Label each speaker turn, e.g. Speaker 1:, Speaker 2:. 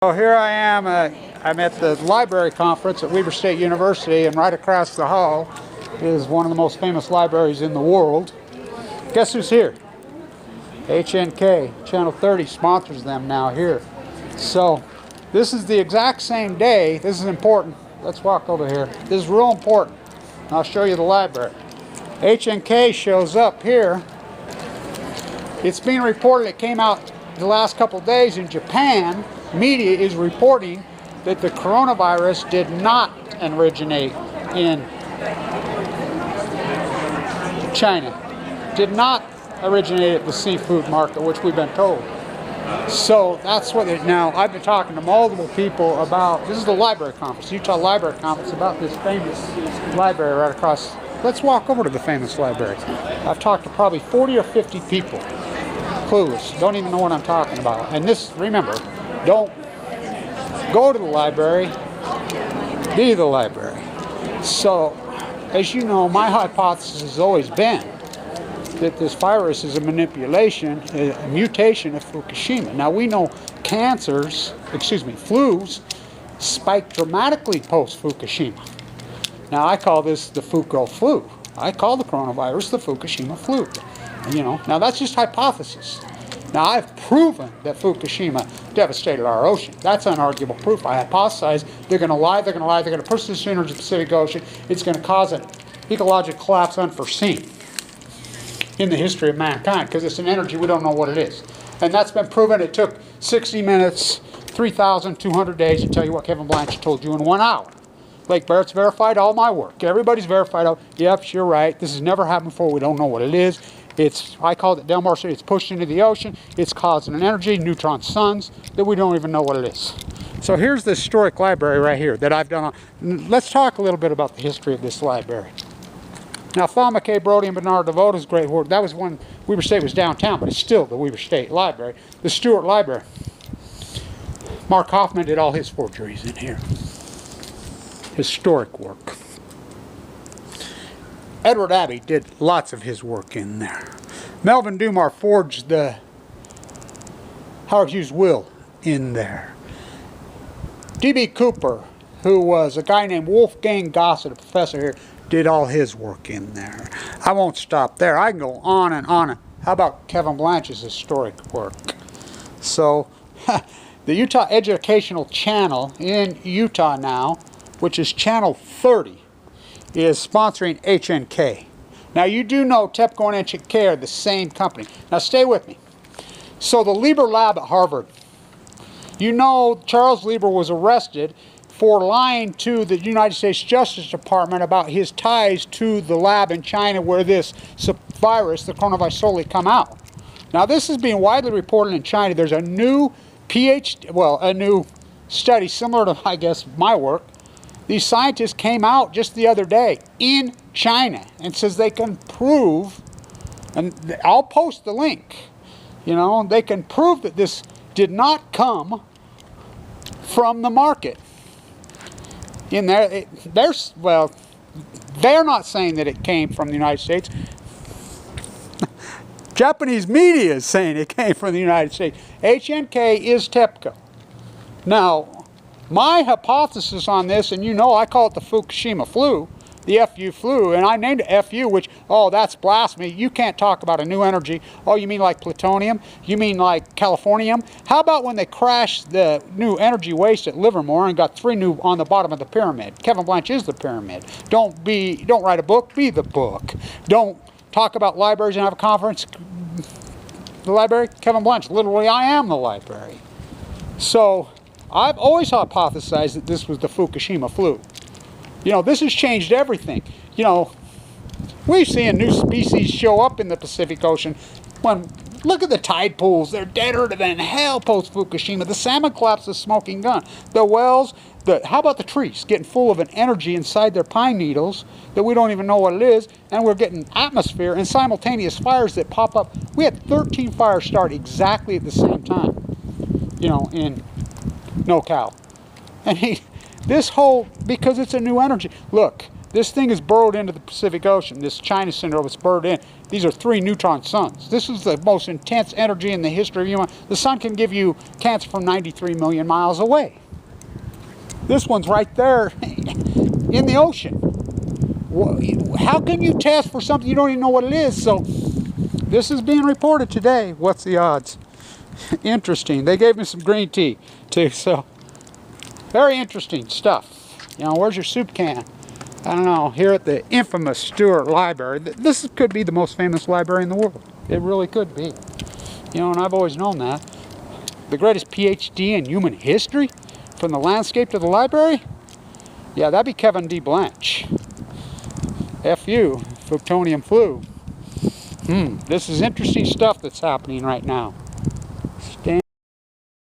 Speaker 1: So here I am, I'm at the library conference at Weber State University, and right across the hall is one of the most famous libraries in the world. Guess who's here? HNK, Channel 30 sponsors them now here. So this is the exact same day. This is important. Let's walk over here. This is real important. I'll show you the library. HNK shows up here. It's being reported, it came out the last couple days in Japan. Media is reporting that the coronavirus did not originate in China. Did not originate at the seafood market, which we've been told. So that's what it now. I've been talking to multiple people about, this is the library conference, Utah Library Conference, about this famous library right across. Let's walk over to the famous library. I've talked to probably 40 or 50 people. Clueless, don't even know what I'm talking about. And this, remember, don't go to the library, be the library. So, as you know, my hypothesis has always been that this virus is a manipulation, a mutation of Fukushima. Now we know flus spike dramatically post-Fukushima. Now I call this the FUKO flu. I call the coronavirus the Fukushima flu. You know, now that's just hypothesis. Now I've proven that Fukushima devastated our ocean. That's unarguable proof. I hypothesize they're going to lie, they're going to push this into the Pacific Ocean. It's going to cause an ecological collapse unforeseen in the history of mankind, because it's an energy we don't know what it is. And that's been proven. It took 60 minutes, 3,200 days to tell you what Kevin Blanchett told you in 1 hour. Lake Barrett's verified all my work. Everybody's verified all, yep, you're right. This has never happened before. We don't know what it is. I call it Delmar City. It's pushed into the ocean. It's causing an energy, neutron suns, that we don't even know what it is. So here's the historic library right here that I've done. Let's talk a little bit about the history of this library. Now, Thaw McKay Brody and Bernard DeVota's great work. That was when Weber State was downtown, but it's still the Weber State Library. The Stewart Library. Mark Hoffman did all his forgeries in here. Historic work. Edward Abbey did lots of his work in there. Melvin Dumar forged the Howard Hughes will in there. D.B. Cooper, who was a guy named Wolfgang Gossett, a professor here, did all his work in there. I won't stop there. I can go on and on. How about Kevin Blanchett's historic work? So, the Utah Educational Channel in Utah now, which is Channel 30, is sponsoring HNK. Now you do know TEPCO and HNK are the same company. Now stay with me. So the Lieber lab at Harvard. You know Charles Lieber was arrested for lying to the United States Justice Department about his ties to the lab in China where this virus, the coronavirus, solely come out. Now this is being widely reported in China. There's a new a new study similar to, I guess, my work. These scientists came out just the other day in China and says they can prove, and I'll post the link, you know, they can prove that this did not come from the market. In there, they're not saying that it came from the United States. Japanese media is saying it came from the United States. HNK is TEPCO. Now, my hypothesis on this, and you know I call it the Fukushima flu, the FU flu, and I named it FU, which, oh, that's blasphemy. You can't talk about a new energy. Oh, you mean like plutonium? You mean like Californium? How about when they crashed the new energy waste at Livermore and got 3 new on the bottom of the pyramid? Kevin Blanche is the pyramid. Don't write a book, be the book. Don't talk about libraries and have a conference. The library, Kevin Blanche, literally I am the library. So I've always hypothesized that this was the Fukushima flu. You know, this has changed everything. You know, we've seen new species show up in the Pacific Ocean. Look at the tide pools. They're deader than hell post-Fukushima. The salmon collapse is a smoking gun. The wells, how about the trees getting full of an energy inside their pine needles that we don't even know what it is, and we're getting atmosphere and simultaneous fires that pop up. We had 13 fires start exactly at the same time, you know, in NoCal. And because it's a new energy. Look, this thing is burrowed into the Pacific Ocean. This China syndrome is burrowed in. These are 3 neutron suns. This is the most intense energy in the history of human. The sun can give you cancer from 93 million miles away. This one's right there in the ocean. How can you test for something you don't even know what it is? So this is being reported today. What's the odds? Interesting. They gave me some green tea too, so very interesting stuff. You know, where's your soup can? I don't know, here at the infamous Stewart Library. This could be the most famous library in the world. It really could be. You know, and I've always known that. The greatest PhD in human history, from the landscape to the library? Yeah, that'd be Kevin D. Blanche. FU FUKTONIUM FLU. This is interesting stuff that's happening right now.